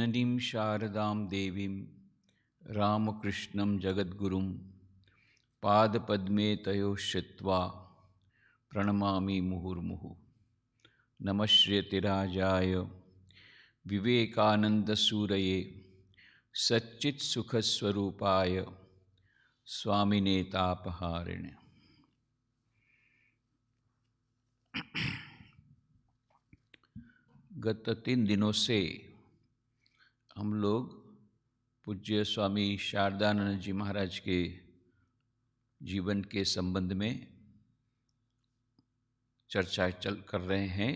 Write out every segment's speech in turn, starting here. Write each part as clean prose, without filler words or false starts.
जननीं शारदां देवीं रामकृष्णं जगद्गुरुं पादपद्मे तयोः श्रित्वा प्रणमामि मुहुर्मुहुः। नमः श्रीयतिराजाय विवेकानन्दसूरये सच्चित्सुखस्वरूपाय स्वामिने तापहारिणे। गत 3 दिनों से हम लोग पूज्य स्वामी शारदानंद जी महाराज के जीवन के संबंध में चर्चा कर रहे हैं।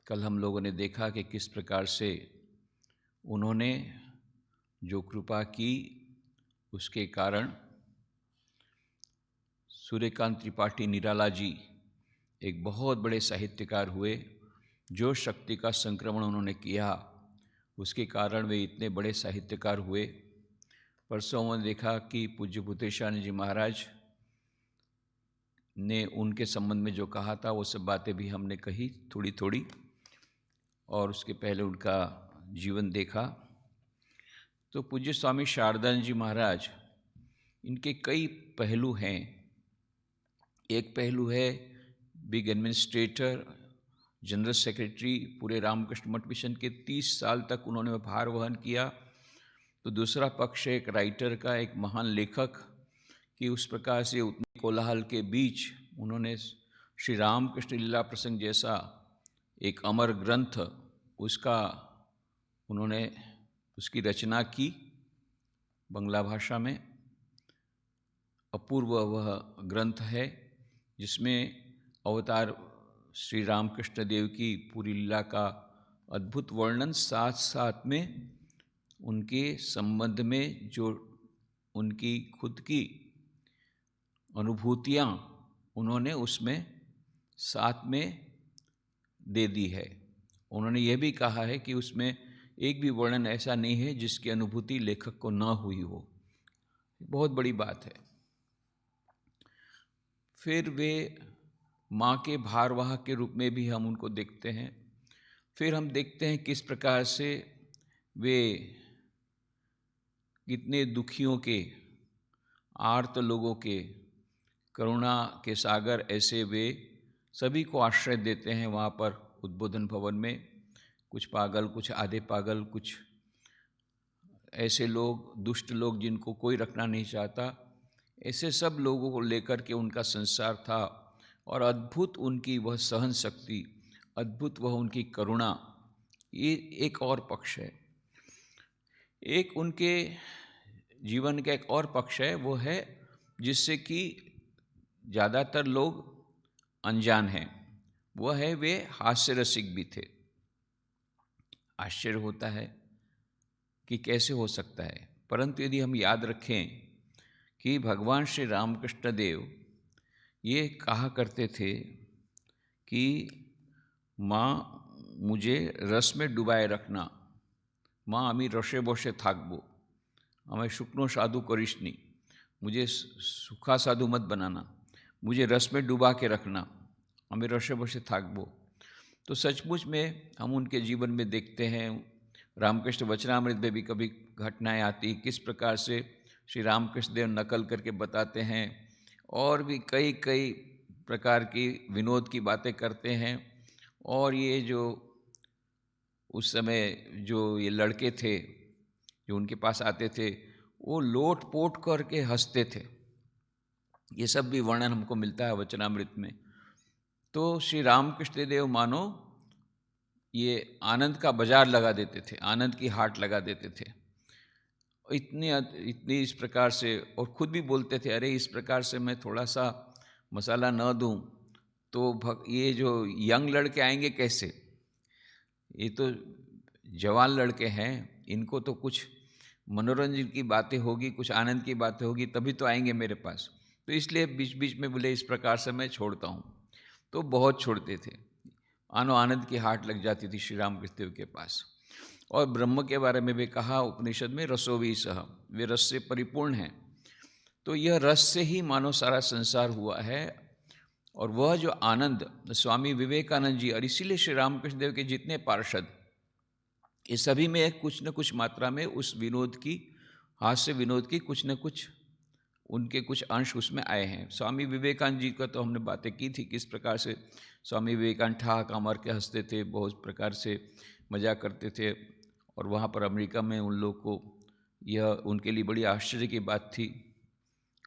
कल हम लोगों ने देखा कि किस प्रकार से उन्होंने जो कृपा की उसके कारण सूर्यकांत त्रिपाठी निराला जी एक बहुत बड़े साहित्यकार हुए। जो शक्ति का संक्रमण उन्होंने किया उसके कारण वे इतने बड़े साहित्यकार हुए। परसों हमने देखा कि पूज्य भूतेशानंद जी महाराज ने उनके संबंध में जो कहा था वो सब बातें भी हमने कही थोड़ी थोड़ी, और उसके पहले उनका जीवन देखा। तो पूज्य स्वामी शारदानंद जी महाराज, इनके कई पहलू हैं। एक पहलू है बिग एडमिनिस्ट्रेटर, जनरल सेक्रेटरी, पूरे रामकृष्ण मठ मिशन के 30 साल तक उन्होंने भार वहन किया। तो दूसरा पक्ष है एक राइटर का, एक महान लेखक, कि उस प्रकार से उतने कोलाहल के बीच उन्होंने श्री रामकृष्ण लीला प्रसंग जैसा एक अमर ग्रंथ उन्होंने उसकी रचना की बंगला भाषा में। अपूर्व वह ग्रंथ है जिसमें अवतार श्री रामकृष्ण देव की पूरी लीला का अद्भुत वर्णन, साथ साथ में उनके संबंध में जो उनकी खुद की अनुभूतियाँ उन्होंने उसमें साथ में दे दी है। उन्होंने यह भी कहा है कि उसमें एक भी वर्णन ऐसा नहीं है जिसकी अनुभूति लेखक को न हुई हो। बहुत बड़ी बात है। फिर वे माँ के भारवाहक के रूप में भी हम उनको देखते हैं। फिर हम देखते हैं किस प्रकार से वे कितने दुखियों के, आर्त लोगों के करुणा के सागर, ऐसे वे सभी को आश्रय देते हैं वहाँ पर उद्बोधन भवन में। कुछ पागल, कुछ आधे पागल, कुछ ऐसे लोग, दुष्ट लोग जिनको कोई रखना नहीं चाहता, ऐसे सब लोगों को लेकर के उनका संसार था। और अद्भुत उनकी वह सहन शक्ति, अद्भुत वह उनकी करुणा, ये एक और पक्ष है। एक उनके जीवन का एक और पक्ष है, वो है जिससे कि ज़्यादातर लोग अनजान हैं। वह है वे हास्य रसिक भी थे। आश्चर्य होता है कि कैसे हो सकता है, परंतु यदि हम याद रखें कि भगवान श्री रामकृष्ण देव ये कहा करते थे कि माँ मुझे रस में डुबाए रखना, माँ हमें रसे बसे थाकबो, हमें शुक्नो साधु करिश्नी, मुझे सूखा साधु मत बनाना, मुझे रस में डुबा के रखना, हमें रसे बसे थाकबो। तो सचमुच में हम उनके जीवन में देखते हैं, रामकृष्ण वचनामृत में भी कभी घटनाएं आती, किस प्रकार से श्री रामकृष्ण देव नकल करके बताते हैं, और भी कई कई प्रकार की विनोद की बातें करते हैं। और ये जो उस समय जो ये लड़के थे जो उनके पास आते थे, वो लोट पोट करके हंसते थे। ये सब भी वर्णन हमको मिलता है वचनामृत में। तो श्री रामकृष्ण देव मानो ये आनंद का बाजार लगा देते थे, आनंद की हाट लगा देते थे। इतनी इस प्रकार से, और खुद भी बोलते थे, अरे इस प्रकार से मैं थोड़ा सा मसाला न दूं तो ये जो यंग लड़के आएंगे कैसे, ये तो जवान लड़के हैं, इनको तो कुछ मनोरंजन की बातें होगी, कुछ आनंद की बातें होगी, तभी तो आएंगे मेरे पास। तो इसलिए बीच बीच में बोले इस प्रकार से मैं छोड़ता हूँ। तो बहुत छोड़ते थे, आनंद की हाट लग जाती थी श्री रामकृष्ण देव के पास। और ब्रह्म के बारे में भी कहा उपनिषद में, रसोवी सह, वे रस से परिपूर्ण हैं। तो यह रस से ही मानो सारा संसार हुआ है। और वह जो आनंद स्वामी विवेकानंद जी, और इसीलिए श्री रामकृष्ण देव के जितने पार्षद ये सभी में कुछ न कुछ मात्रा में उस विनोद की, हास्य विनोद की कुछ न कुछ उनके कुछ अंश उसमें आए हैं। स्वामी विवेकानंद जी का तो हमने बातें की थी, किस प्रकार से स्वामी विवेकानंद ठहाका मार के हंसते थे, बहुत प्रकार से मजाक करते थे, और वहाँ पर अमेरिका में उन लोग को यह उनके लिए बड़ी आश्चर्य की बात थी।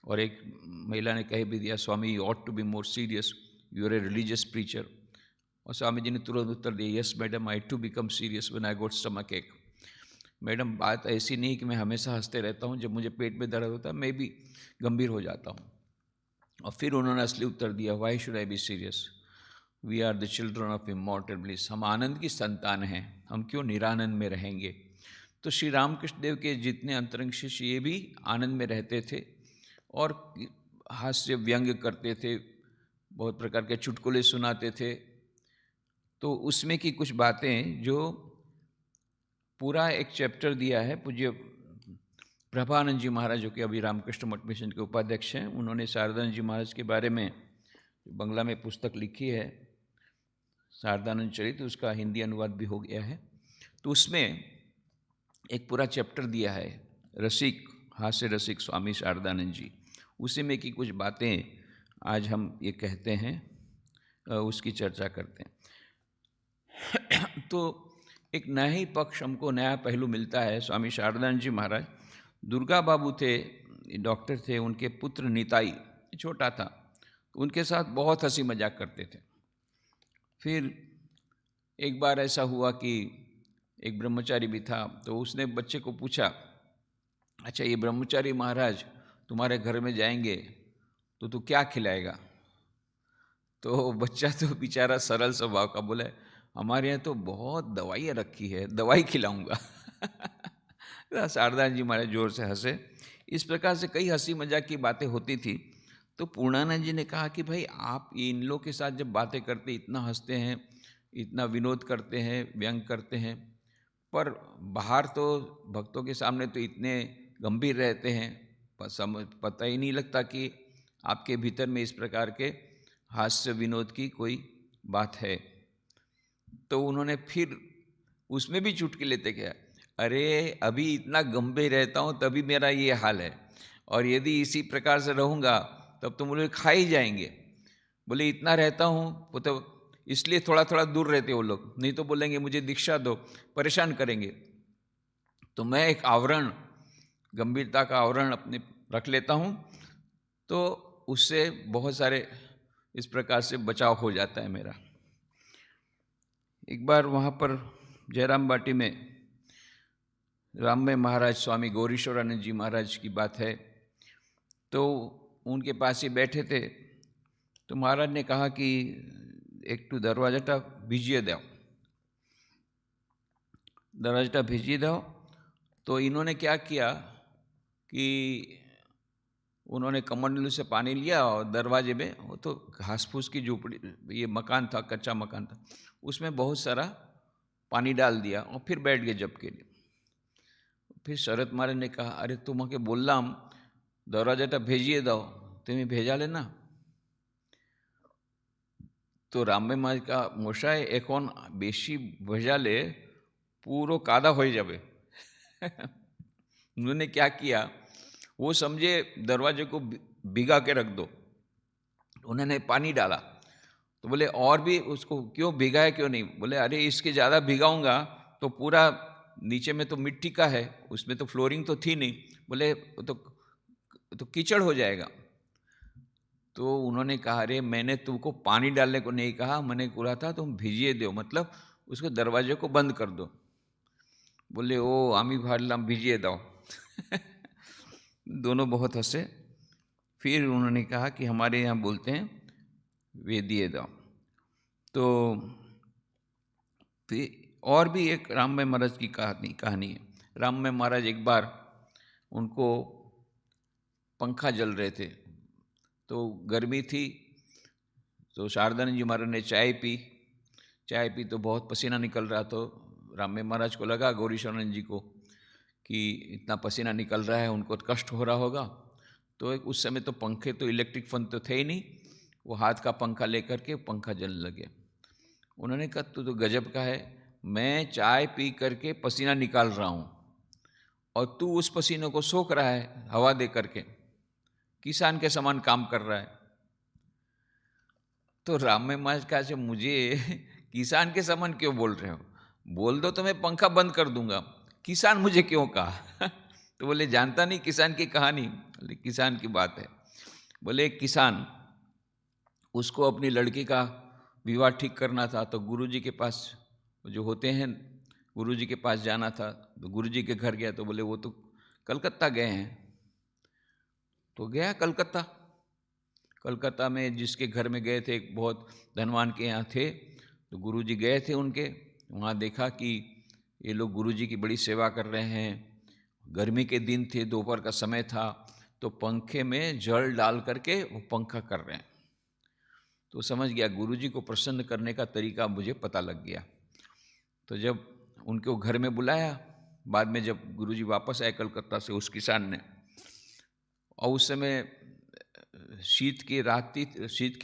और एक महिला ने कह भी दिया, Swami you ought to be more serious, you are a religious preacher. और स्वामी जी ने तुरंत उत्तर दिया, yes madam, I too become serious when I got stomach ache. Madam, बात ऐसी नहीं कि मैं हमेशा हंसते रहता हूँ, जब मुझे पेट में दर्द होता है मैं भी गंभीर हो जाता हूँ। और फिर उन्होंने असली उत्तर दिया, why should I be serious, we are the children of immortal bliss, हम आनंद की संतान हैं, हम क्यों निरानंद में रहेंगे। तो श्री रामकृष्ण देव के जितने अंतरंग शिष्य ये भी आनंद में रहते थे और हास्य व्यंग करते थे, बहुत प्रकार के चुटकुले सुनाते थे। तो उसमें की कुछ बातें जो पूरा एक चैप्टर दिया है पूज्य प्रभानंद जी महाराज, जो कि अभी रामकृष्ण मठ मिशन के उपाध्यक्ष हैं, उन्होंने शारदानंद जी महाराज के बारे में बंगला में पुस्तक लिखी है, शारदानंद चरित, उसका हिंदी अनुवाद भी हो गया है। तो उसमें एक पूरा चैप्टर दिया है, रसिक, हास्य रसिक स्वामी शारदानंद जी, उसी में की कुछ बातें आज हम ये कहते हैं, उसकी चर्चा करते हैं। तो एक नया ही पक्ष हमको, नया पहलू मिलता है। स्वामी शारदानंद जी महाराज दुर्गा बाबू थे, डॉक्टर थे, उनके पुत्र निताई छोटा था, उनके साथ बहुत हंसी मजाक करते थे। फिर एक बार ऐसा हुआ कि एक ब्रह्मचारी भी था, तो उसने बच्चे को पूछा, अच्छा ये ब्रह्मचारी महाराज तुम्हारे घर में जाएंगे तो तू क्या खिलाएगा। तो बच्चा तो बेचारा सरल स्वभाव का बोला, हमारे यहाँ तो बहुत दवाइयाँ रखी है, दवाई खिलाऊंगा। शारदानंद जी महाराज जोर से हंसे। इस प्रकार से कई हंसी मजाक की बातें होती थी। तो पूर्णानंद जी ने कहा कि भाई आप इन लोग के साथ जब बातें करते, इतना हंसते हैं, इतना विनोद करते हैं, व्यंग करते हैं, पर बाहर तो भक्तों के सामने तो इतने गंभीर रहते हैं, पता ही नहीं लगता कि आपके भीतर में इस प्रकार के हास्य विनोद की कोई बात है। तो उन्होंने फिर उसमें भी चुटकी लेते गया, अरे अभी इतना गंभीर रहता हूँ तभी मेरा ये हाल है, और यदि इसी प्रकार से रहूँगा तब तो मुझे खा ही जाएंगे। बोले इतना रहता हूँ वो तो इसलिए थोड़ा थोड़ा दूर रहते वो लोग, नहीं तो बोलेंगे मुझे दीक्षा दो, परेशान करेंगे। तो मैं एक आवरण, गंभीरता का आवरण अपने रख लेता हूँ, तो उससे बहुत सारे इस प्रकार से बचाव हो जाता है मेरा। एक बार वहाँ पर जयराम बाटी में राममय महाराज स्वामी गौरीश्वरानंद जी महाराज की बात है। तो उनके पास ही बैठे थे, तो महाराज ने कहा कि एक टू दरवाजाटा भिजिए दो, दरवाजाटा भिजिए दो। तो इन्होंने क्या किया कि उन्होंने कमंडलू से पानी लिया और दरवाजे में, वो तो घास फूस की झोपड़ी, ये मकान था, कच्चा मकान था, उसमें बहुत सारा पानी डाल दिया और फिर बैठ गए जब के लिए। फिर शरद महाराज ने कहा, अरे तुम्हें बोललाम दरवाजाटा भेजिए दो, तुम्हें भेजा लेना। तो राममय महाराज का मशाय एकोन बेशी भेजाले पूरो कादा हो जावे। उन्होंने क्या किया, वो समझे दरवाजे को भिगा के रख दो, उन्होंने पानी डाला। तो बोले और भी उसको क्यों भिगाया, क्यों नहीं? बोले अरे इसके ज़्यादा भिगाऊंगा तो पूरा नीचे में तो मिट्टी का है, उसमें तो फ्लोरिंग तो थी नहीं, बोले तो कीचड़ हो जाएगा। तो उन्होंने कहा, अरे मैंने तुमको पानी डालने को नहीं कहा, मैंने कहा था तुम भिजिए दो, मतलब उसको दरवाजे को बंद कर दो। बोले ओ आमी भाड़लाम भिजिए दो। दोनों बहुत हंसे। फिर उन्होंने कहा कि हमारे यहाँ बोलते हैं वे दिए दो। तो फिर और भी एक राममय महाराज की कहानी है। राममय महाराज एक बार उनको पंखा जल रहे थे, तो गर्मी थी, तो शारदानंद जी महाराज ने चाय पी तो बहुत पसीना निकल रहा। तो राममय महाराज को लगा, गौरीश्वरानंद जी को, कि इतना पसीना निकल रहा है, उनको कष्ट हो रहा होगा। तो उस समय तो पंखे तो इलेक्ट्रिक फन तो थे ही नहीं, वो हाथ का पंखा लेकर के पंखा जलने लगे। उन्होंने कहा तू तो गजब का है, मैं चाय पी करके पसीना निकाल रहा हूँ और तू उस पसीने को सोख रहा है हवा दे करके, किसान के समान काम कर रहा है। तो राम महाराज कहा, अच्छा मुझे किसान के समान क्यों बोल रहे हो? बोल दो तो मैं पंखा बंद कर दूंगा, किसान मुझे क्यों कहा? तो बोले जानता नहीं किसान की कहानी? बोले किसान की बात है। बोले किसान, उसको अपनी लड़की का विवाह ठीक करना था, तो गुरुजी के पास जो होते हैं, गुरुजी के पास जाना था, तो गुरुजी के घर गया तो बोले वो तो कलकत्ता गए हैं। तो गया कलकत्ता। कलकत्ता में जिसके घर में गए थे, एक बहुत धनवान के यहाँ थे, तो गुरुजी गए थे उनके वहाँ। देखा कि ये लोग गुरुजी की बड़ी सेवा कर रहे हैं। गर्मी के दिन थे, दोपहर का समय था, तो पंखे में जल डाल करके वो पंखा कर रहे हैं। तो समझ गया गुरुजी को प्रसन्न करने का तरीका मुझे पता लग गया। तो जब उनको घर में बुलाया, बाद में जब गुरुजी वापस आए कलकत्ता से उस किसान ने, और उस समय शीत की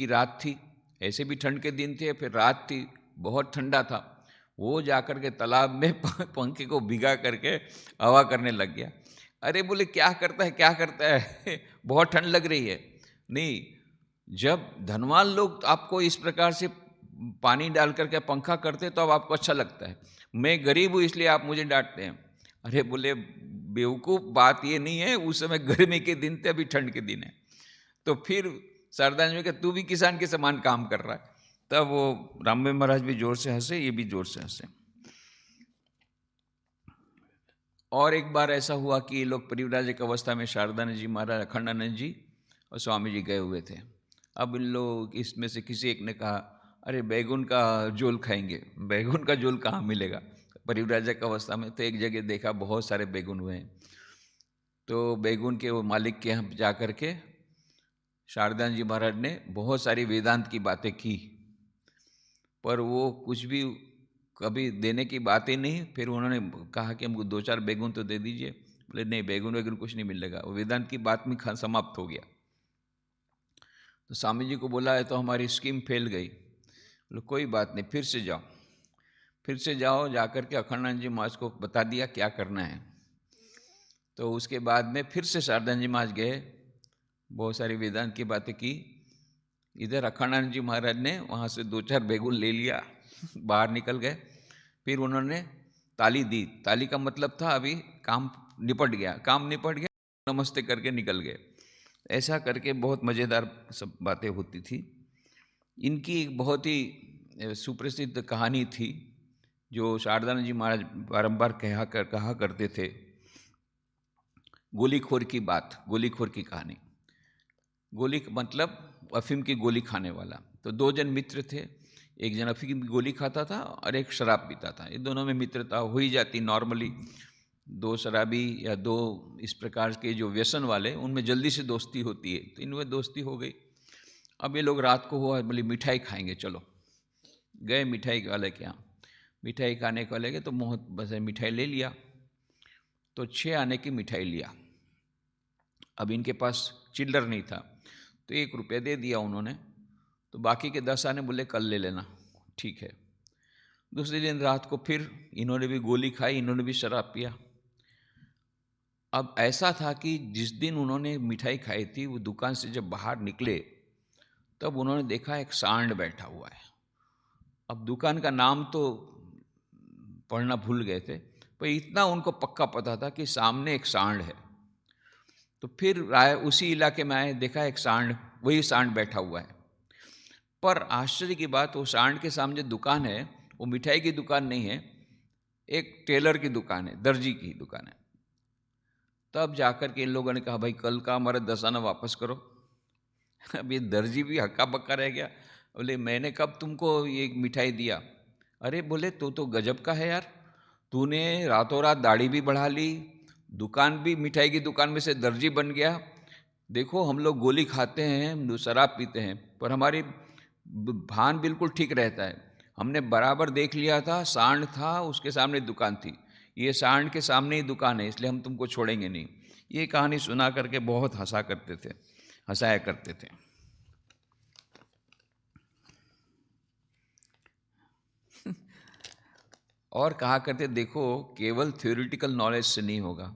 रात थी, ऐसे भी ठंड के दिन थे, फिर रात थी, बहुत ठंडा था। वो जाकर के तालाब में पंखे को भिगा करके हवा करने लग गया। अरे बोले क्या करता है, क्या करता है? बहुत ठंड लग रही है। नहीं, जब धनवान लोग आपको इस प्रकार से पानी डाल करके पंखा करते तो अब आपको अच्छा लगता है, मैं गरीब हूँ इसलिए आप मुझे डांटते हैं। अरे बोले बेवकूफ़, बात ये नहीं है, उस समय गर्मी के दिन थे, अभी ठंड के दिन है। तो फिर सरदार जी कहा तू भी किसान के समान काम कर रहा है। तब वो रामदेव महाराज भी जोर से हंसे, ये भी जोर से हंसे। और एक बार ऐसा हुआ कि ये लोग परिव्राजक अवस्था में शारदानंद जी महाराज, अखंडानंद जी और स्वामी जी गए हुए थे। अब इन लोग इसमें से किसी एक ने कहा, अरे बैगुन का झोल खाएंगे। बैगुन का झोल कहाँ मिलेगा परिव्राजक अवस्था में? तो एक जगह देखा बहुत सारे बैगुन हुए हैं, तो बैगुन के वो मालिक के यहाँ जा कर के शारदानंद जी महाराज ने बहुत सारी वेदांत की बातें की, पर वो कुछ भी कभी देने की बात ही नहीं। फिर उन्होंने कहा कि हमको 2-4 बैगुन तो दे दीजिए। बोले नहीं, बैगुन वैगुन कुछ नहीं मिलेगा, वो वेदांत की बात में समाप्त हो गया। तो स्वामी जी को बोला है तो हमारी स्कीम फेल गई। बोले कोई बात नहीं, फिर से जाओ, फिर से जाओ, जाकर के अखंडानंद जी महाराज को बता दिया क्या करना है। तो उसके बाद में फिर से शारदानंद जी महाराज गए, बहुत सारी वेदांत की बातें की। इधर अखंडानंद जी महाराज ने वहाँ से 2-4 बैगुन ले लिया, बाहर निकल गए। फिर उन्होंने ताली दी। ताली का मतलब था अभी काम निपट गया, काम निपट गया, नमस्ते करके निकल गए। ऐसा करके बहुत मज़ेदार सब बातें होती थी। इनकी एक बहुत ही सुप्रसिद्ध कहानी थी जो शारदानंद जी महाराज बारंबार कहा करते थे, गोलीखोर की बात, गोलीखोर की कहानी। गोली मतलब अफीम की गोली खाने वाला। तो 2 जन मित्र थे, एक जन अफीम की गोली खाता था और एक शराब पीता था। ये दोनों में मित्रता हो ही जाती नॉर्मली। 2 शराबी या 2 इस प्रकार के जो व्यसन वाले, उनमें जल्दी से दोस्ती होती है, तो इनमें दोस्ती हो गई। अब ये लोग रात को हुआ, बोले मिठाई खाएंगे, चलो। गए मिठाई वाले के यहाँ, मिठाई खाने को ले गए, तो मोहत बस मिठाई ले लिया, तो 6 आने की मिठाई लिया। अब इनके पास चिल्लर नहीं था, तो 1 रुपया दे दिया उन्होंने। तो बाकी के 10 आने बोले कल ले लेना, ठीक है। दूसरे दिन रात को फिर इन्होंने भी गोली खाई, इन्होंने भी शराब पिया। अब ऐसा था कि जिस दिन उन्होंने मिठाई खाई थी, वो दुकान से जब बाहर निकले तब उन्होंने देखा एक सांड बैठा हुआ है। अब दुकान का नाम तो पढ़ना भूल गए थे, पर इतना उनको पक्का पता था कि सामने एक सांड है। तो फिर आए, उसी इलाके में आए, देखा एक सांड, वही सांड बैठा हुआ है। पर आश्चर्य की बात, वो सांड के सामने दुकान है, वो मिठाई की दुकान नहीं है, एक टेलर की दुकान है, दर्जी की दुकान है। तब जाकर के इन लोगों ने कहा भाई कल का हमारा 10 आना वापस करो। अब ये दर्जी भी हक्का बक्का रह गया। बोले मैंने कब तुमको ये मिठाई दिया? अरे बोले तो गजब का है यार, तूने रातों रात दाढ़ी भी बढ़ा ली, दुकान भी, मिठाई की दुकान में से दर्जी बन गया। देखो हम लोग गोली खाते हैं, शराब पीते हैं, पर हमारी भान बिल्कुल ठीक रहता है। हमने बराबर देख लिया था, सांड था, उसके सामने दुकान थी, ये सांड के सामने ही दुकान है, इसलिए हम तुमको छोड़ेंगे नहीं। ये कहानी सुना करके बहुत हंसाया करते थे। और कहा करते देखो केवल थ्योरेटिकल नॉलेज से नहीं होगा,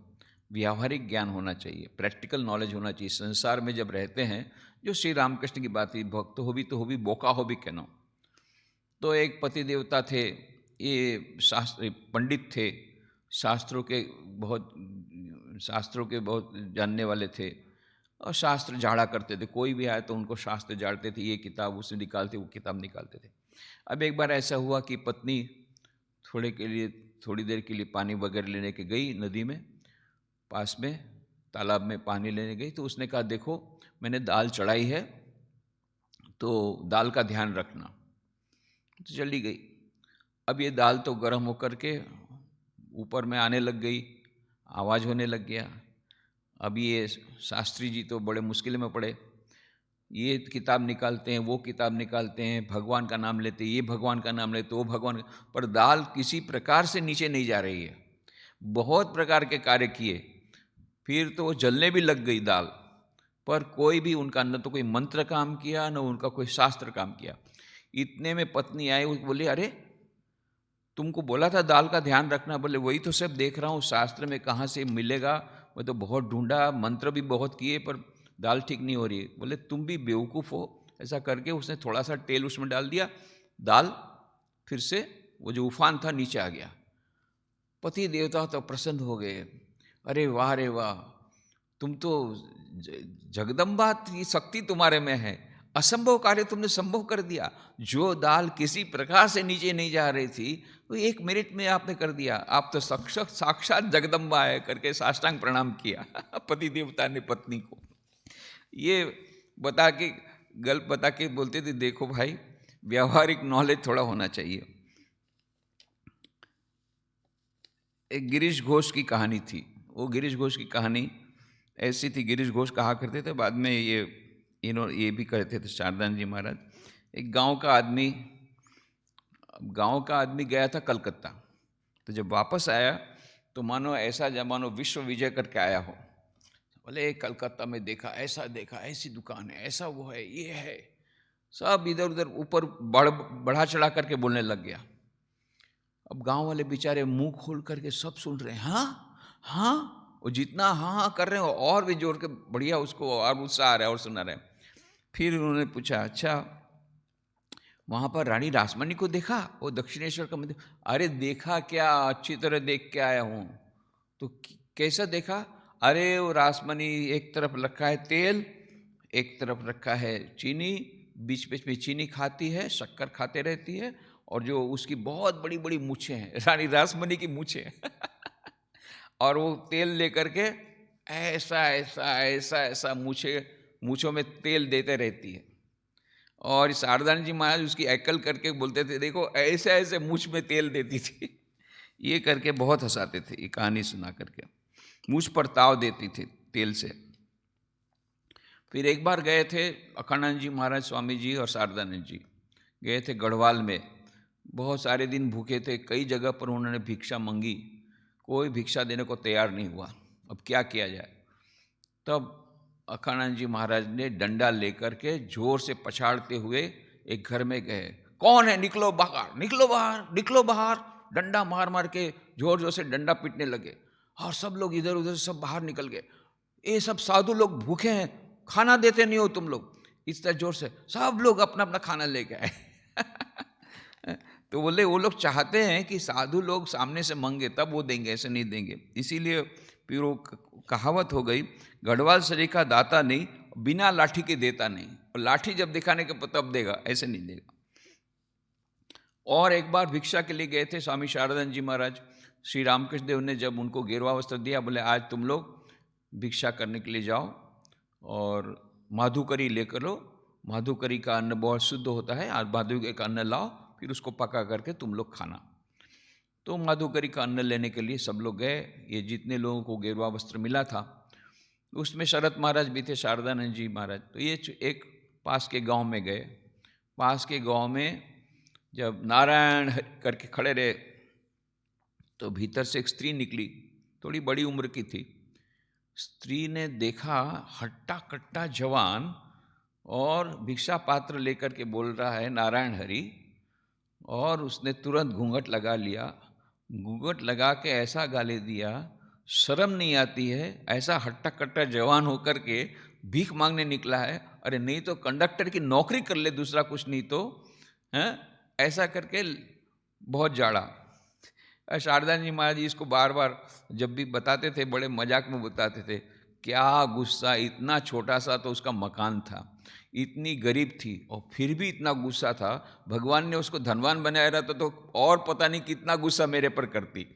व्यावहारिक ज्ञान होना चाहिए, प्रैक्टिकल नॉलेज होना चाहिए। संसार में जब रहते हैं, जो श्री रामकृष्ण की बात हुई, भक्त हो भी तो हो भी, बोका हो भी कहना। तो एक पति देवता थे, ये शास्त्र पंडित थे, शास्त्रों के बहुत जानने वाले थे, और शास्त्र झाड़ा करते थे। कोई भी आए तो उनको शास्त्र झाड़ते थे, ये किताब उसे निकालते, वो किताब निकालते थे। अब एक बार ऐसा हुआ कि पत्नी थोड़ी देर के लिए पानी वगैरह लेने के गई नदी में, पास में तालाब में पानी लेने गई। तो उसने कहा देखो मैंने दाल चढ़ाई है, तो दाल का ध्यान रखना। तो चली गई। अब ये दाल तो गर्म होकर के ऊपर में आने लग गई, आवाज़ होने लग गया। अब ये शास्त्री जी तो बड़े मुश्किल में पड़े, ये किताब निकालते हैं, वो किताब निकालते हैं, भगवान का नाम लेते, ये भगवान का नाम लेते, वो भगवान, पर दाल किसी प्रकार से नीचे नहीं जा रही है। बहुत प्रकार के कार्य किए, फिर तो वो जलने भी लग गई दाल, पर कोई भी उनका न तो कोई मंत्र काम किया, न उनका कोई शास्त्र काम किया। इतने में पत्नी आई, वो बोली अरे तुमको बोला था दाल का ध्यान रखना। बोले वही तो सब देख रहा हूँ, शास्त्र में कहाँ से मिलेगा, मैं तो बहुत ढूंढा, मंत्र भी बहुत किए, पर दाल ठीक नहीं हो रही है। बोले तुम भी बेवकूफ़ हो। ऐसा करके उसने थोड़ा सा तेल उसमें डाल दिया, दाल फिर से वो जो उफान था नीचे आ गया। पति देवता तो प्रसन्न हो गए, अरे वाह रे वाह, तुम तो जगदम्बा की शक्ति तुम्हारे में है, असंभव कार्य तुमने संभव कर दिया। जो दाल किसी प्रकार से नीचे नहीं जा रही थी, वो 1 मिनट में आपने कर दिया। आप तो साक्षात जगदम्बा है, करके साष्टांग प्रणाम किया पति देवता ने पत्नी को। ये बता के गल्प बता के बोलते थे देखो भाई, व्यावहारिक नॉलेज थोड़ा होना चाहिए। एक गिरीश घोष की कहानी थी। वो गिरीश घोष की कहानी ऐसी थी, गिरीश घोष कहा करते थे, बाद में ये भी कहते थे शारदानंद जी महाराज। एक गांव का आदमी गया था कलकत्ता। तो जब वापस आया तो मानो ऐसा मानो विश्व विजय करके आया हो। बोले कलकत्ता में देखा, ऐसी दुकान है, ऐसा वो है, ये है, सब इधर उधर ऊपर बढ़ा चढ़ा करके बोलने लग गया। अब गांव वाले बेचारे मुंह खोल करके सब सुन रहे हैं, हाँ हाँ, वो जितना हाँ हाँ कर रहे हैं और भी जोर के बढ़िया उसको और उत्साह आ रहा है और सुना रहे हैं। फिर उन्होंने पूछा अच्छा वहाँ पर रानी रासमणी को देखा, वो दक्षिणेश्वर का मंदिर? अरे देखा क्या, अच्छी तरह देख के आया हूँ। तो कैसा देखा? अरे वो रासमणी एक तरफ रखा है तेल, एक तरफ रखा है चीनी, बीच बीच में चीनी खाती है, शक्कर खाते रहती है, और जो उसकी बहुत बड़ी बड़ी मूछें हैं, रानी रासमणी की मूछें और वो तेल लेकर के ऐसा ऐसा ऐसा ऐसा मूछों में तेल देते रहती है। और शारदानंद जी महाराज उसकी अकल करके बोलते थे देखो ऐसे ऐसे मूछ में तेल देती थी ये करके बहुत हंसाते थे, ये कहानी सुना करके मूछ पर ताव देती थी तेल से। फिर एक बार गए थे अखंडानंद जी महाराज स्वामी जी और शारदानंद जी गए थे गढ़वाल में। बहुत सारे दिन भूखे थे, कई जगह पर उन्होंने भिक्षा मांगी, कोई भिक्षा देने को तैयार नहीं हुआ। अब क्या किया जाए? तब अखंडानंद जी महाराज ने डंडा लेकर के जोर से पछाड़ते हुए एक घर में गए। कौन है? निकलो बाहर, निकलो बाहर, निकलो बाहर। डंडा मार मार के जोर जोर से डंडा पीटने लगे और सब लोग इधर उधर सब बाहर निकल गए। ये सब साधु लोग भूखे हैं, खाना देते नहीं हो तुम लोग। इस तरह जोर से सब लोग अपना अपना खाना लेके आए तो बोले वो लोग चाहते हैं कि साधु लोग सामने से मांगे तब वो देंगे, ऐसे नहीं देंगे। इसीलिए फिर वो कहावत हो गई, गढ़वाल सरीखा दाता नहीं, बिना लाठी के देता नहीं। और लाठी जब दिखाने के तब देगा, ऐसे नहीं देगा। और एक बार भिक्षा के लिए गए थे स्वामी शारदानंद जी महाराज। श्री रामकृष्ण देव ने जब उनको गेरुआ वस्त्र दिया, बोले आज तुम लोग भिक्षा करने के लिए जाओ और माधुकरी लेकर लो। माधुकरी का अन्न बहुत शुद्ध होता है, आज माधुकरी का अन्न लाओ, फिर उसको पका करके तुम लोग खाना। तो माधुकरी का अन्न लेने के लिए सब लोग गए। ये जितने लोगों को गेरुआ वस्त्र मिला था उसमें शरद महाराज भी थे, शारदानंद जी महाराज। तो ये एक पास के गांव में गए। पास के गांव में जब नारायण करके खड़े रहे तो भीतर से एक स्त्री निकली, थोड़ी बड़ी उम्र की थी। स्त्री ने देखा हट्टा कट्टा जवान और भिक्षा पात्र लेकर के बोल रहा है नारायण हरि, और उसने तुरंत घूंघट लगा लिया घूंघट लगा के ऐसा गाली दिया, शर्म नहीं आती है, ऐसा हट्टा कट्टा जवान होकर के भीख मांगने निकला है, अरे नहीं तो कंडक्टर की नौकरी कर ले, दूसरा कुछ नहीं तो, हैं, ऐसा करके बहुत जाड़ा। शारदा जी महाराज जी इसको बार बार जब भी बताते थे, बड़े मजाक में बताते थे, क्या गुस्सा, इतना छोटा सा तो उसका मकान था, इतनी गरीब थी और फिर भी इतना गुस्सा था, भगवान ने उसको धनवान बनाया रहता तो और पता नहीं कितना गुस्सा मेरे पर करती।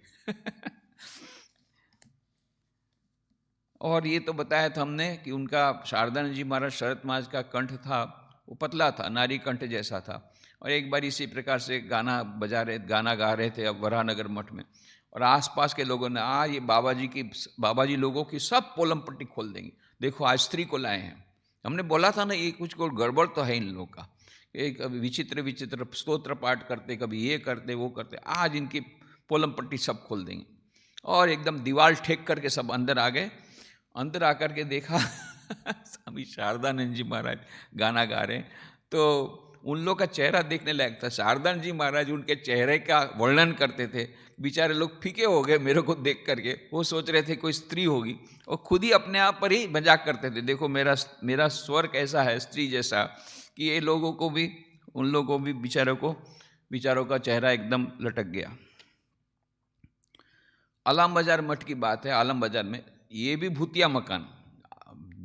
और ये तो बताया था हमने कि उनका शारदानंद जी महाराज शरत महाराज का कंठ था, वो पतला था, नारी कंठ जैसा था। और एक बार इसी प्रकार से गाना गा रहे थे अब वराहनगर मठ में, और आसपास के लोगों ने ये बाबा जी लोगों की सब पोलम पट्टी खोल देंगे, देखो आज स्त्री को लाए हैं। हमने बोला था ना, ये कुछ को गड़बड़ तो है इन लोगों का, एक विचित्र विचित्र स्तोत्र पाठ करते, कभी ये करते वो करते, आज इनकी पोलम पट्टी सब खोल देंगे। और एकदम दीवार ठेक करके सब अंदर आ गए। अंदर आकर के देखा स्वामी शारदानंद जी महाराज गाना गा रहे हैं, तो उन लोग का चेहरा देखने लायक था। शारदानंद जी महाराज उनके चेहरे का वर्णन करते थे, बेचारे लोग फीके हो गए मेरे को देख करके, वो सोच रहे थे कोई स्त्री होगी, और खुद ही अपने आप पर ही मजाक करते थे, देखो मेरा स्वर कैसा है, स्त्री जैसा, कि ये लोगों को भी, उन लोगों को भी बेचारों का चेहरा एकदम लटक गया। आलम बाजार मठ की बात है। आलम बाजार में ये भी भूतिया मकान,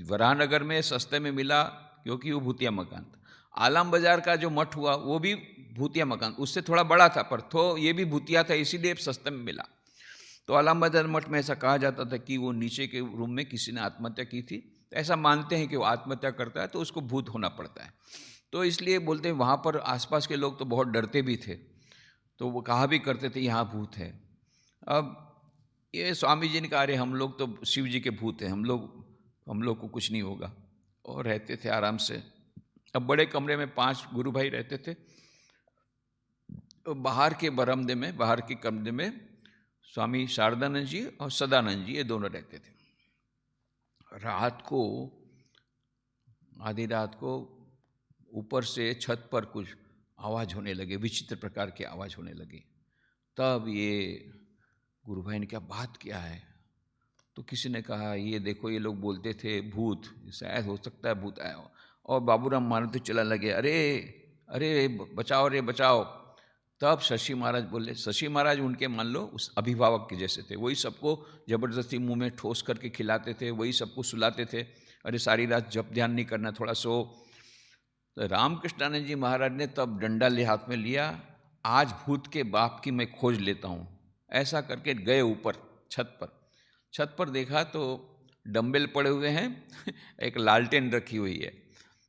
वराहनगर में सस्ते में मिला क्योंकि वो भूतिया मकान था। आलम बाजार का जो मठ हुआ वो भी भूतिया मकान, उससे थोड़ा बड़ा था, पर तो ये भी भूतिया था, इसीलिए सस्ते में मिला। तो आलम बाजार मठ में ऐसा कहा जाता था कि वो नीचे के रूम में किसी ने आत्महत्या की थी, तो ऐसा मानते हैं कि वो आत्महत्या करता है तो उसको भूत होना पड़ता है, तो इसलिए बोलते हैं वहाँ पर आसपास के लोग तो बहुत डरते भी थे, तो वो कहा भी करते थे यहाँ भूत है। अब ये स्वामी जी ने कहा, अरे हम लोग तो शिव जी के भूत हैं, हम लोग को कुछ नहीं होगा, और रहते थे आराम से। अब बड़े कमरे में 5 गुरु भाई रहते थे, तो बाहर के बरामदे में, बाहर के कमरे में स्वामी शारदानंद जी और सदानंद जी, ये दोनों रहते थे। रात को, आधी रात को ऊपर से छत पर कुछ आवाज़ होने लगे, विचित्र प्रकार की आवाज़ होने लगी। तब ये गुरु भाई ने क्या बात किया है, तो किसी ने कहा, ये देखो ये लोग बोलते थे भूत, शायद हो सकता है भूत आया हो। और बाबूराम महाराज तो चला लगे, अरे अरे बचाओ रे बचाओ। तब शशि महाराज बोले, शशि महाराज उनके मान लो उस अभिभावक के जैसे थे, वही सबको ज़बरदस्ती मुंह में ठोस करके खिलाते थे, वही सबको सुलाते थे, अरे सारी रात जप ध्यान नहीं करना, थोड़ा सो। तो रामकृष्णानंद जी महाराज ने तब डंडा ले हाथ में लिया, आज भूत के बाप की मैं खोज लेता हूँ, ऐसा करके गए ऊपर छत पर देखा तो डंबल पड़े हुए हैं एक लालटेन रखी हुई है,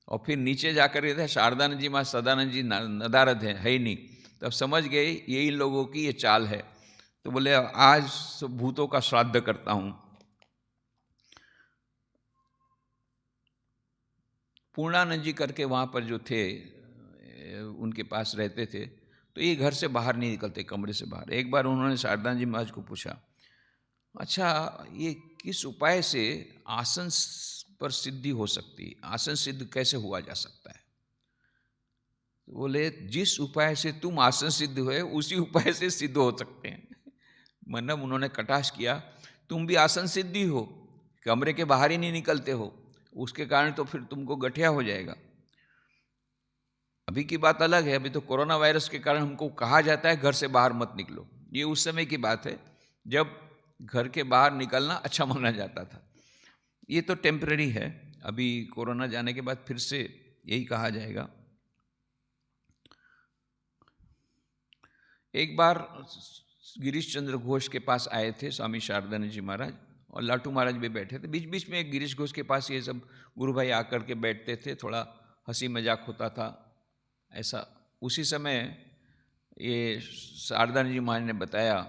और फिर नीचे जाकर के शारदानंद जी माँ सदानंद जी नदारद है ही नहीं। तब समझ गए यही लोगों की ये चाल है, तो बोले आज भूतों का श्राद्ध करता हूँ। पूर्णानंद जी करके वहाँ पर जो थे, उनके पास रहते थे, तो ये घर से बाहर नहीं निकलते, कमरे से बाहर। एक बार उन्होंने शारदानंद जी महाराज को पूछा, अच्छा ये किस उपाय से आसन पर सिद्धि हो सकती, आसन सिद्ध कैसे हुआ जा सकता है? बोले जिस उपाय से तुम आसन सिद्ध हुए उसी उपाय से सिद्ध हो सकते हैं। मतलब उन्होंने कटाक्ष किया, तुम भी आसन सिद्धि हो, कमरे के बाहर ही नहीं निकलते हो, उसके कारण तो फिर तुमको गठिया हो जाएगा। अभी की बात अलग है, अभी तो कोरोना वायरस के कारण हमको कहा जाता है घर से बाहर मत निकलो, ये उस समय की बात है जब घर के बाहर निकलना अच्छा माना जाता था। ये तो टेम्पररी है, अभी कोरोना जाने के बाद फिर से यही कहा जाएगा। एक बार गिरीश चंद्र घोष के पास आए थे स्वामी शारदानंद जी महाराज, और लाटू महाराज भी बैठे थे। बीच बीच में गिरीश घोष के पास ये सब गुरु भाई आकर के बैठते थे, थोड़ा हंसी मजाक होता था ऐसा। उसी समय ये शारदानंद जी महाराज ने बताया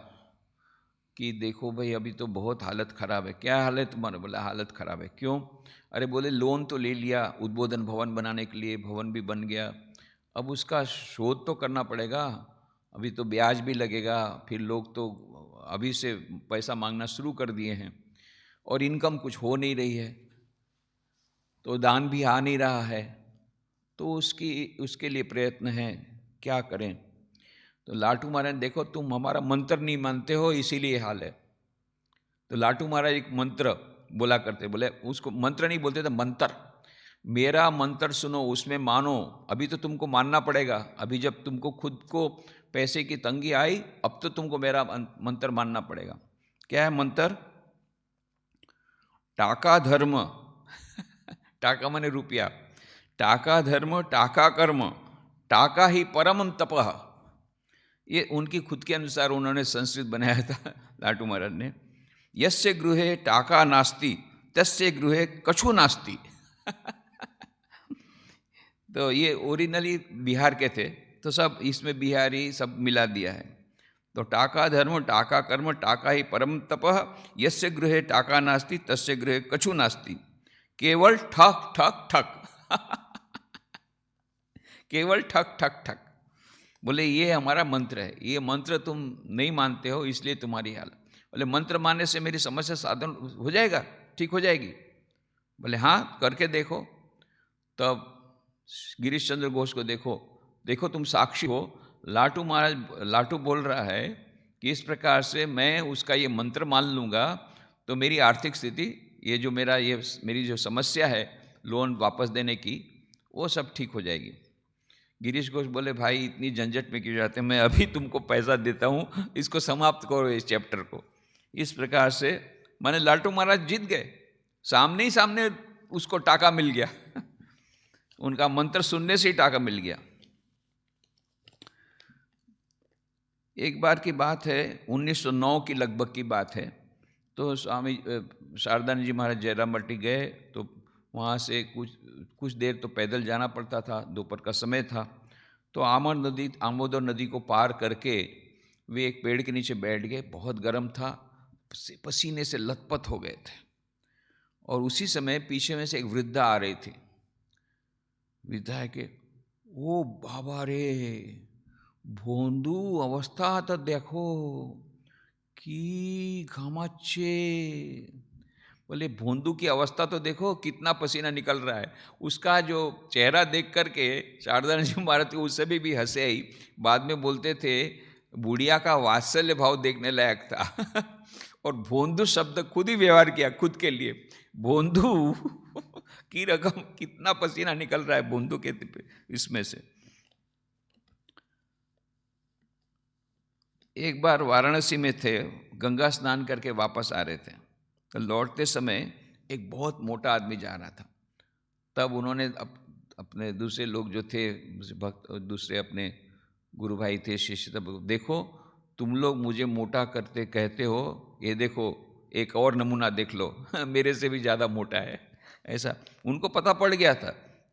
कि देखो भाई अभी तो बहुत हालत ख़राब है। क्या हालत तुम्हारा? बोला हालत ख़राब है। क्यों? अरे बोले लोन तो ले लिया उद्बोधन भवन बनाने के लिए, भवन भी बन गया, अब उसका शोध तो करना पड़ेगा, अभी तो ब्याज भी लगेगा, फिर लोग तो अभी से पैसा मांगना शुरू कर दिए हैं, और इनकम कुछ हो नहीं रही है, तो दान भी आ नहीं रहा है, तो उसके लिए प्रयत्न है, क्या करें? तो लाटू महाराज, देखो तुम हमारा मंत्र नहीं मानते हो इसीलिए हाल है। तो लाटू महाराज एक मंत्र बोला करते, बोले उसको मंत्र नहीं बोलते थे, मंत्र, मेरा मंत्र सुनो, उसमें मानो। अभी तो तुमको मानना पड़ेगा, अभी जब तुमको खुद को पैसे की तंगी आई, अब तो तुमको मेरा मंत्र मानना पड़ेगा। क्या है मंत्र? टाका धर्म टाका माने रुपया, टाका धर्म टाका कर्म टाका ही परम तपः। ये उनकी खुद के अनुसार उन्होंने संस्कृत बनाया था लाटू महाराज ने। यस्य गृहे टाका नास्ति तस्य गृहे कछु नास्ति तो ये ओरिजिनली बिहार के थे, तो सब इसमें बिहारी सब मिला दिया है। तो टाका धर्म टाका कर्म टाका ही परम तपः, यस्य गृहे टाका नास्ति तस्य गृहे कछु नास्ति, केवल ठक ठक ठक केवल ठक ठक ठक। बोले ये हमारा मंत्र है, ये मंत्र तुम नहीं मानते हो इसलिए तुम्हारी हाल। बोले मंत्र मानने से मेरी समस्या साधन हो जाएगा, ठीक हो जाएगी? बोले हाँ, करके देखो। तब गिरीश चंद्र घोष को देखो, देखो तुम साक्षी हो, लाटू महाराज, लाटू बोल रहा है कि इस प्रकार से मैं उसका ये मंत्र मान लूँगा तो मेरी आर्थिक स्थिति, ये जो मेरी जो समस्या है लोन वापस देने की, वो सब ठीक हो जाएगी। गिरीश घोष बोले भाई इतनी झंझट में क्यों जाते हैं, मैं अभी तुमको पैसा देता हूँ, इसको समाप्त करो इस चैप्टर को। इस प्रकार से माने लाटू महाराज जीत गए, सामने ही सामने उसको टाका मिल गया उनका मंत्र सुनने से ही टाका मिल गया। एक बार की बात है, 1909 की लगभग की बात है। तो स्वामी शारदानंद जी महाराज जयरामबाटी गए, तो वहाँ से कुछ देर तो पैदल जाना पड़ता था, दोपहर का समय था। तो आमोदर नदी को पार करके वे एक पेड़ के नीचे बैठ गए, बहुत गर्म था, पसीने से लथपथ हो गए थे। और उसी समय पीछे में से एक वृद्धा आ रही थी। वृद्धा है कि ओ बाबा रे, भोंदू अवस्था तो देखो कि घामाचे। बोले भोंदू की अवस्था तो देखो, कितना पसीना निकल रहा है। उसका जो चेहरा देख करके शारदानंद जी महाराज को उससे भी हंसे ही, बाद में बोलते थे बुढ़िया का वात्सल्य भाव देखने लायक था और भोंदू शब्द खुद ही व्यवहार किया खुद के लिए, भोंदू की रकम, कितना पसीना निकल रहा है भोंदू के इसमें से। एक बार वाराणसी में थे, गंगा स्नान करके वापस आ रहे थे, तो लौटते समय एक बहुत मोटा आदमी जा रहा था। तब उन्होंने अपने दूसरे लोग जो थे भक्त, दूसरे अपने गुरु भाई थे, शिष्य, तब देखो तुम लोग मुझे मोटा करते कहते हो, ये देखो एक और नमूना देख लो मेरे से भी ज़्यादा मोटा है। ऐसा उनको पता पड़ गया था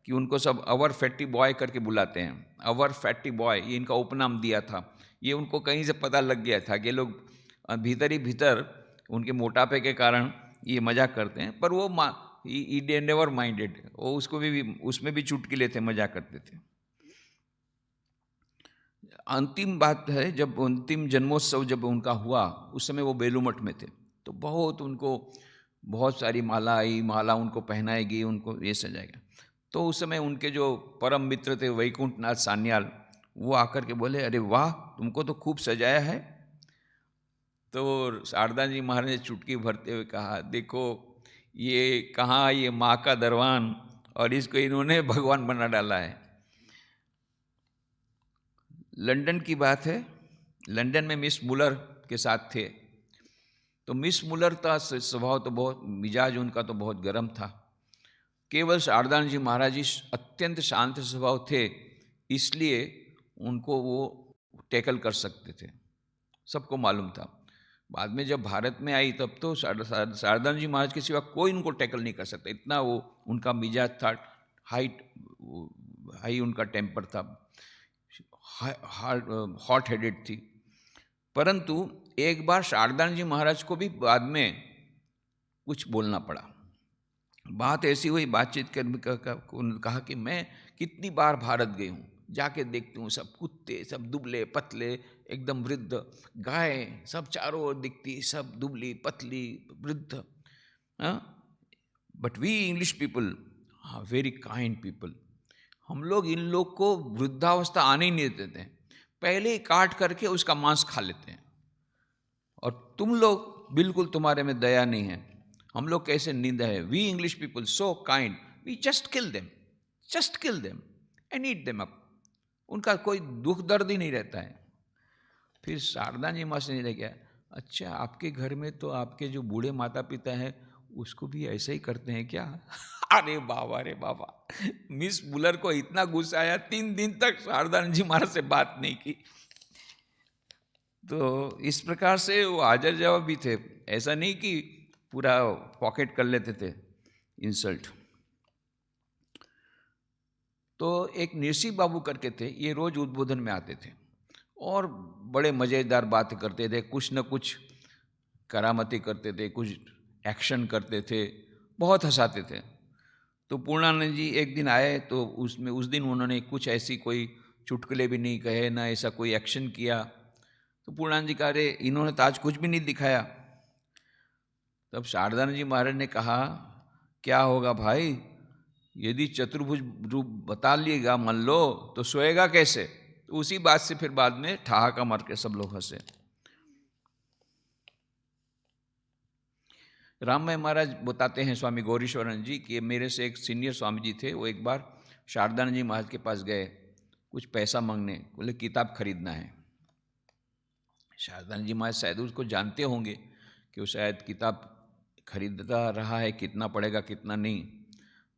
कि उनको सब अवर फैटी बॉय करके बुलाते हैं, अवर फैटी बॉय, ये इनका उपनाम दिया था। ये उनको कहीं से पता लग गया था कि लोग भीतर ही भीतर उनके मोटापे के कारण ये मजाक करते हैं, पर वो ही नेवर माइंडेड, वो उसको भी उसमें भी चुटकी लेते, मजाक करते थे। अंतिम बात है, जब अंतिम जन्मोत्सव जब उनका हुआ, उस समय वो बेलूमठ में थे, तो बहुत उनको बहुत सारी माला उनको पहनाएगी, उनको ये सजाएगा। तो उस समय उनके जो परम मित्र थे वैकुंठनाथ सान्याल, वो आकर के बोले अरे वाह, तुमको तो खूब सजाया है। तो शारदा जी महाराज ने चुटकी भरते हुए कहा, देखो ये कहाँ, ये माँ का दरवान, और इसको इन्होंने भगवान बना डाला है। लंदन की बात है, लंदन में मिस मुलर के साथ थे। तो मिस मुलर का स्वभाव तो बहुत, मिजाज उनका तो बहुत गर्म था। केवल शारदानंद जी महाराज जी अत्यंत शांत स्वभाव थे, इसलिए उनको वो टैकल कर सकते थे, सबको मालूम था। बाद में जब भारत में आई तब तो शारदानंद जी महाराज के सिवा कोई उनको टैकल नहीं कर सकता, इतना वो उनका मिजाज था, हाई उनका टेम्पर था, हॉट हेडेड थी। परंतु एक बार शारदानंद जी महाराज को भी बाद में कुछ बोलना पड़ा। बात ऐसी हुई, बातचीत कर उन्होंने कहा कि मैं कितनी बार भारत गई हूँ, जाके देखती हूँ सब कुत्ते, सब दुबले पतले, एकदम वृद्ध, गाय सब चारों ओर दिखती, सब दुबली पतली वृद्ध। But we English people very kind people, हम लोग इन लोग को वृद्धावस्था आने ही नहीं देते हैं। पहले ही काट करके उसका मांस खा लेते हैं। और तुम लोग बिल्कुल, तुम्हारे में दया नहीं है। हम लोग कैसे निंदा है, we English people so kind, we just kill them and eat them up. उनका कोई दुख दर्द ही नहीं रहता है। फिर शारदा जी माँ से नहीं क्या, अच्छा आपके घर में तो आपके जो बूढ़े माता पिता हैं उसको भी ऐसे ही करते हैं क्या? अरे बाबा, अरे बाबा, मिस बुलर को इतना गुस्सा आया, 3 दिन तक शारदा जी महाराज से बात नहीं की। तो इस प्रकार से वो हाजर जवाब भी थे, ऐसा नहीं कि पूरा पॉकेट कर लेते थे इंसल्ट। तो एक नरसिंह बाबू करके थे, ये रोज उद्बोधन में आते थे और बड़े मज़ेदार बातें करते थे, कुछ न कुछ करामती करते थे, कुछ एक्शन करते थे, बहुत हंसाते थे। तो पूर्णानंद जी एक दिन आए तो उसमें उस दिन उन्होंने कुछ ऐसी कोई चुटकुले भी नहीं कहे, ना ऐसा कोई एक्शन किया। तो पूर्णानंद जी कह रहे, इन्होंने तो आज कुछ भी नहीं दिखाया। तब शारदानंद जी महाराज ने कहा, क्या होगा भाई, यदि चतुर्भुज रूप बता लिएगा मान लो तो सोएगा कैसे? तो उसी बात से फिर बाद में ठहाका मार के सब लोग हंसे। राममय महाराज बताते हैं स्वामी गौरीश्वरानंद जी कि मेरे से एक सीनियर स्वामी जी थे, वो एक बार शारदानंद जी महाराज के पास गए कुछ पैसा मांगने, बोले किताब खरीदना है। शारदानंद जी महाराज शायद उसको जानते होंगे कि वो शायद किताब खरीदता रहा है, कितना पड़ेगा कितना नहीं।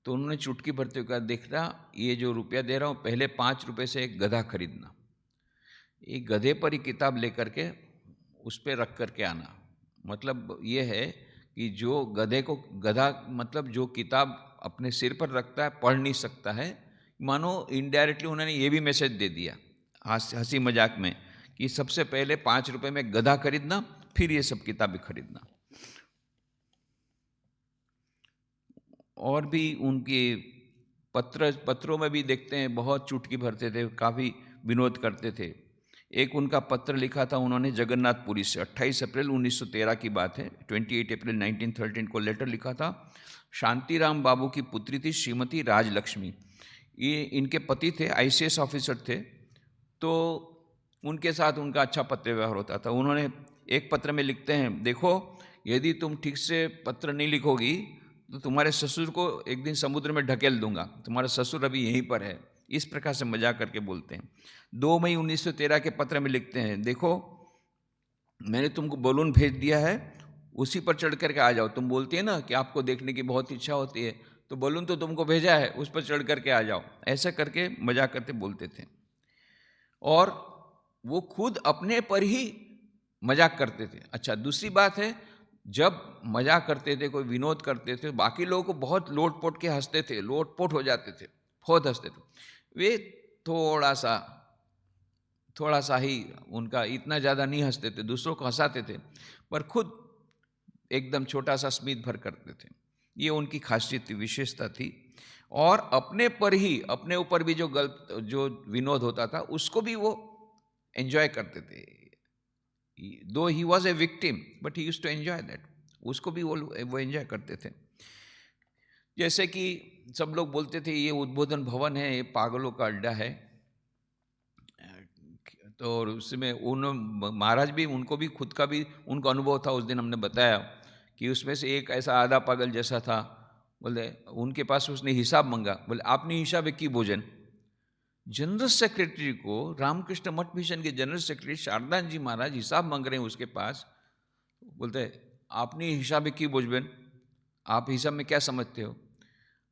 तो उन्होंने चुटकी भरते हुए कहा, देखना ये जो रुपया दे रहा हूँ, पहले 5 रुपये से एक गधा खरीदना, एक गधे पर ही किताब लेकर के उस पर रख करके आना। मतलब ये है कि जो गधे को, गधा मतलब जो किताब अपने सिर पर रखता है पढ़ नहीं सकता है, मानो इनडायरेक्टली उन्होंने ये भी मैसेज दे दिया हंसी मजाक में कि सबसे पहले 5 रुपये में गधा खरीदना, फिर ये सब किताबें खरीदना। और भी उनके पत्रों में भी देखते हैं बहुत चुटकी भरते थे, काफ़ी विनोद करते थे। एक उनका पत्र लिखा था उन्होंने जगन्नाथपुरी से, 28 अप्रैल 1913 की बात है, 28 अप्रैल 1913 को लेटर लिखा था। शांतिराम बाबू की पुत्री थी श्रीमती राजलक्ष्मी, ये इनके पति थे, ICS ऑफिसर थे। तो उनके साथ उनका अच्छा पत्र व्यवहार होता था। उन्होंने एक पत्र में लिखते हैं, देखो यदि तुम ठीक से पत्र नहीं लिखोगी तो तुम्हारे ससुर को एक दिन समुद्र में ढकेल दूंगा, तुम्हारा ससुर अभी यहीं पर है। इस प्रकार से मजाक करके बोलते हैं। 2 मई 1913 के पत्र में लिखते हैं, देखो मैंने तुमको बलून भेज दिया है, उसी पर चढ़ करके आ जाओ। तुम बोलती है ना कि आपको देखने की बहुत इच्छा होती है, तो बलून तो तुमको भेजा है, उस पर चढ़ करके आ जाओ। ऐसा करके मजाक करते बोलते थे। और वो खुद अपने पर ही मजाक करते थे। अच्छा, दूसरी बात है, जब मजाक करते थे, कोई विनोद करते थे, बाकी लोगों को बहुत लोटपोट के हंसते थे, लोटपोट हो जाते थे, बहुत हंसते थे। वे थोड़ा सा ही उनका, इतना ज़्यादा नहीं हंसते थे, दूसरों को हंसाते थे, पर खुद एकदम छोटा सा स्मित भर करते थे। ये उनकी खासियत थी, विशेषता थी। और अपने पर ही, अपने ऊपर भी जो विनोद होता था उसको भी वो एंजॉय करते थे। Though he was a victim but he used to enjoy that, उसको भी वो एंजॉय करते थे। जैसे कि सब लोग बोलते थे ये उद्बोधन भवन है, ये पागलों का अड्डा है। तो उसमें उन महाराज भी, उनको भी खुद का भी उनको अनुभव था। उस दिन हमने बताया कि उसमें से एक ऐसा आधा पागल जैसा था, बोले उनके पास उसने हिसाब मांगा, बोले आपने हिसाब की भोजन। जनरल सेक्रेटरी को, रामकृष्ण मठ मिशन के जनरल सेक्रेटरी शारदानंद जी महाराज हिसाब मांग रहे हैं उसके पास, बोलते आपने हिसाब की भोजन, आप हिसाब में क्या समझते हो?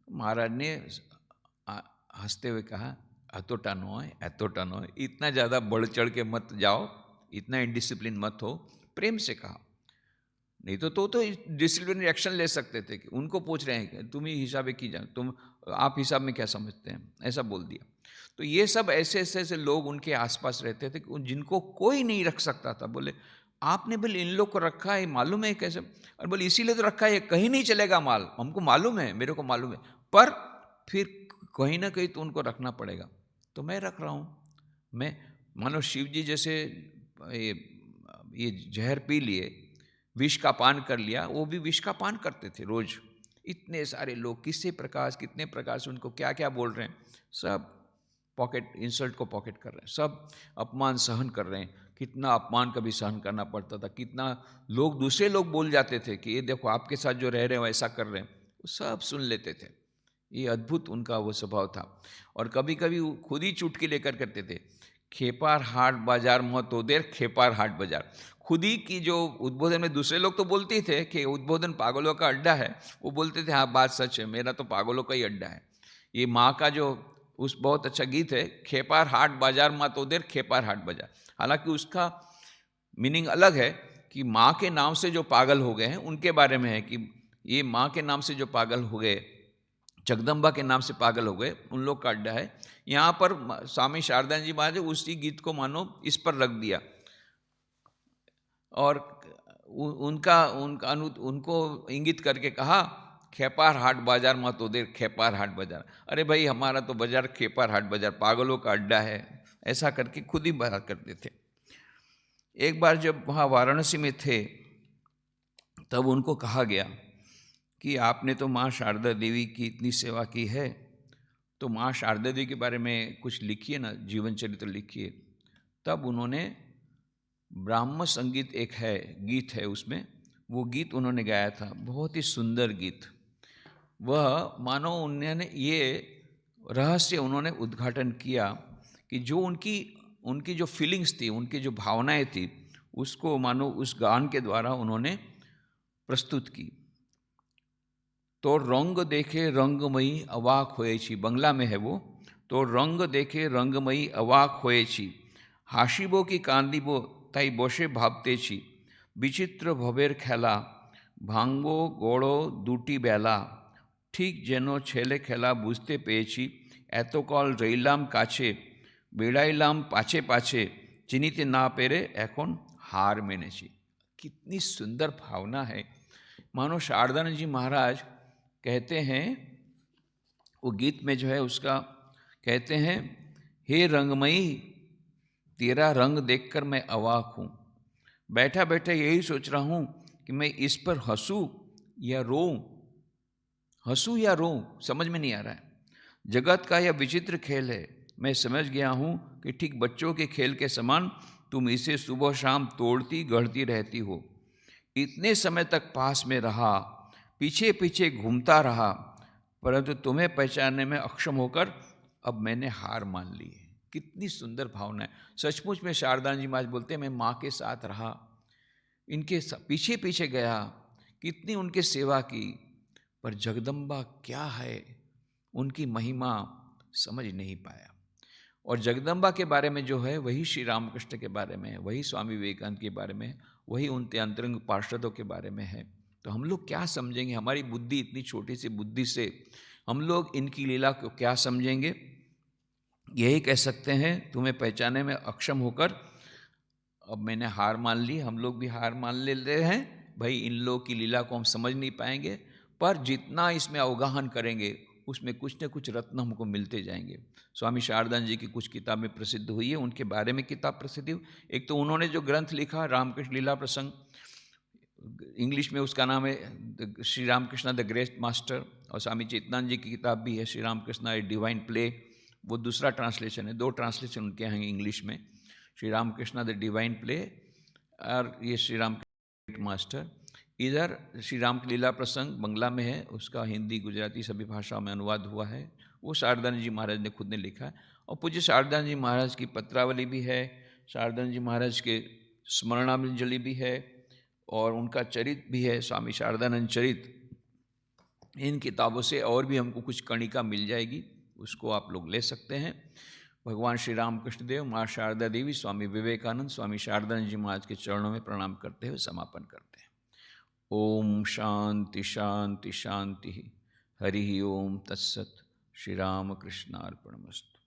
महाराज ने हंसते हुए कहा, एतोटा नो, इतना ज़्यादा बढ़ चढ़ के मत जाओ, इतना इनडिसिप्लिन मत हो, प्रेम से कहा। नहीं तो डिसिप्लिनरी एक्शन ले सकते थे। कि उनको पूछ रहे हैं कि तुम ही हिसाब की जान, आप हिसाब में क्या समझते हैं, ऐसा बोल दिया। तो ये सब ऐसे लोग उनके आसपास रहते थे जिनको कोई नहीं रख सकता था। बोले आपने बोले इन लोग को रखा है, मालूम है कैसे? और बोले इसीलिए तो रखा है, कहीं नहीं चलेगा माल, हमको मालूम है, मेरे को मालूम है, पर फिर कहीं ना कहीं तो उनको रखना पड़ेगा, तो मैं रख रहा हूँ। मैं मानो शिव जी जैसे ये जहर पी लिए, विष का पान कर लिया, वो भी विष का पान करते थे रोज। इतने सारे लोग कितने प्रकार से उनको क्या क्या बोल रहे हैं, सब पॉकेट इंसल्ट को पॉकेट कर रहे हैं, सब अपमान सहन कर रहे हैं। कितना अपमान कभी सहन करना पड़ता था, कितना लोग दूसरे लोग बोल जाते थे कि ये देखो आपके साथ जो रह रहे हैं ऐसा कर रहे हैं, वो सब सुन लेते थे। ये अद्भुत उनका वो स्वभाव था। और कभी कभी वो खुद ही चुटकी लेकर करते थे, खेपार हाट बाजार महतोदेर खेपार हाट बाजार। खुद ही की जो उद्बोधन में दूसरे लोग तो बोलते ही थे कि उद्बोधन पागलों का अड्डा है, वो बोलते थे हाँ बात सच है, मेरा तो पागलों का ही अड्डा है। ये माँ का जो उस बहुत अच्छा गीत है, खेपार हाट बाजार महतोदेर खेपार हाट बाजार। हालांकि उसका मीनिंग अलग है कि माँ के नाम से जो पागल हो गए हैं उनके बारे में है, कि ये माँ के नाम से जो पागल हो गए, जगदम्बा के नाम से पागल हो गए, उन लोग का अड्डा है। यहाँ पर स्वामी शारदानंद जी महाराज उसी गीत को मानो इस पर रख दिया और उनको इंगित करके कहा खेपार हाट बाजार महतोदेर खेपार हाट बाजार। अरे भाई हमारा तो बाजार खेपार हाट बाजार, पागलों का अड्डा है, ऐसा करके खुद ही बात करते थे। एक बार जब वहाँ वाराणसी में थे तब उनको कहा गया कि आपने तो माँ शारदा देवी की इतनी सेवा की है, तो माँ शारदा देवी के बारे में कुछ लिखिए ना, जीवन चरित्र लिखिए। तब उन्होंने ब्राह्म संगीत एक है, गीत है उसमें, वो गीत उन्होंने गाया था, बहुत ही सुंदर गीत। वह मानो उन्होंने ये रहस्य उन्होंने उद्घाटन किया कि जो उनकी जो फीलिंग्स थी, उनकी जो भावनाएं थी, उसको मानो उस गान के द्वारा उन्होंने प्रस्तुत की। तो रंग देखे रंगमयी अवाक होए छी, बंगला में है वो। तो रंग देखे रंगमयी अवाक होए छी, हासिबो की कांदिबो ताई बसे भाबते छी, विचित्र भवेर खेला भांगो गोड़ो दुटी बेला, ठीक जेनो छेले खेला बुझते पेয়েছি, एतकाल रইলাম কাছে बेड़ाइलाम पाछे पाछे, चिनिते ना पेरे एकोन हार मेनेছি। कितनी सुंदर भावना है। मानो शारदानंद जी महाराज कहते हैं, वो गीत में जो है उसका कहते हैं, हे रंगमयी तेरा रंग देखकर मैं अवाक हूँ, बैठा बैठा यही सोच रहा हूँ कि मैं इस पर हंसूं या रोऊं, हंसूं या रोऊं समझ में नहीं आ रहा है। जगत का यह विचित्र खेल है, मैं समझ गया हूँ कि ठीक बच्चों के खेल के समान तुम इसे सुबह शाम तोड़ती गढ़ती रहती हो। इतने समय तक पास में रहा, पीछे पीछे घूमता रहा, परंतु तुम्हें पहचानने में अक्षम होकर अब मैंने हार मान ली है। कितनी सुंदर भावना है। सचमुच में शारदानंद जी महाराज बोलते हैं, मैं माँ के साथ रहा, इनके पीछे पीछे गया, कितनी उनकी सेवा की, पर जगदम्बा क्या है, उनकी महिमा समझ नहीं पाया। और जगदम्बा के बारे में जो है वही श्री रामकृष्ण के बारे में है, वही स्वामी विवेकानंद के बारे में है, वही उनके अंतरंग पार्षदों के बारे में है। तो हम लोग क्या समझेंगे? हमारी बुद्धि, इतनी छोटी सी बुद्धि से हम लोग इनकी लीला को क्या समझेंगे? यही कह सकते हैं, तुम्हें पहचाने में अक्षम होकर अब मैंने हार मान ली। हम लोग भी हार मान ले रहे हैं भाई, इन लोगों की लीला को हम समझ नहीं पाएंगे, पर जितना इसमें अवगाहन करेंगे उसमें कुछ न कुछ रत्न हमको मिलते जाएंगे। स्वामी शारदानंद जी की कुछ किताबें प्रसिद्ध हुई है, उनके बारे में किताब प्रसिद्ध हुई। एक तो उन्होंने जो ग्रंथ लिखा रामकृष्ण लीला प्रसंग, इंग्लिश में उसका नाम है Shri Ramakrishna the great master, और स्वामी चेतनानंद जी की किताब भी है Shri Ramakrishna a divine play, वो दूसरा ट्रांसलेशन है, 2 ट्रांसलेशन उनके हैं इंग्लिश में, Shri Ramakrishna the divine play और ये श्री राम ग्रेट मास्टर। इधर श्री राम की लीला प्रसंग बंगला में है, उसका हिंदी गुजराती सभी भाषाओं में अनुवाद हुआ है, वो शारदानंद जी महाराज ने खुद ने लिखा है। और पूज्य शारदानंद जी महाराज की पत्रावली भी है, शारदानंद जी महाराज के स्मरणांजलि भी है, और उनका चरित भी है, स्वामी शारदानंद चरित। इन किताबों से और भी हमको कुछ कणिका मिल जाएगी, उसको आप लोग ले सकते हैं। भगवान श्री रामकृष्ण देव, माँ शारदा देवी, स्वामी विवेकानंद, स्वामी शारदानंद जी महाराज के चरणों में प्रणाम करते हुए समापन करते हैं। ओम शांति शांति शांति। हरि ओम तत्सत। श्री राम कृष्णार्पणमस्तु।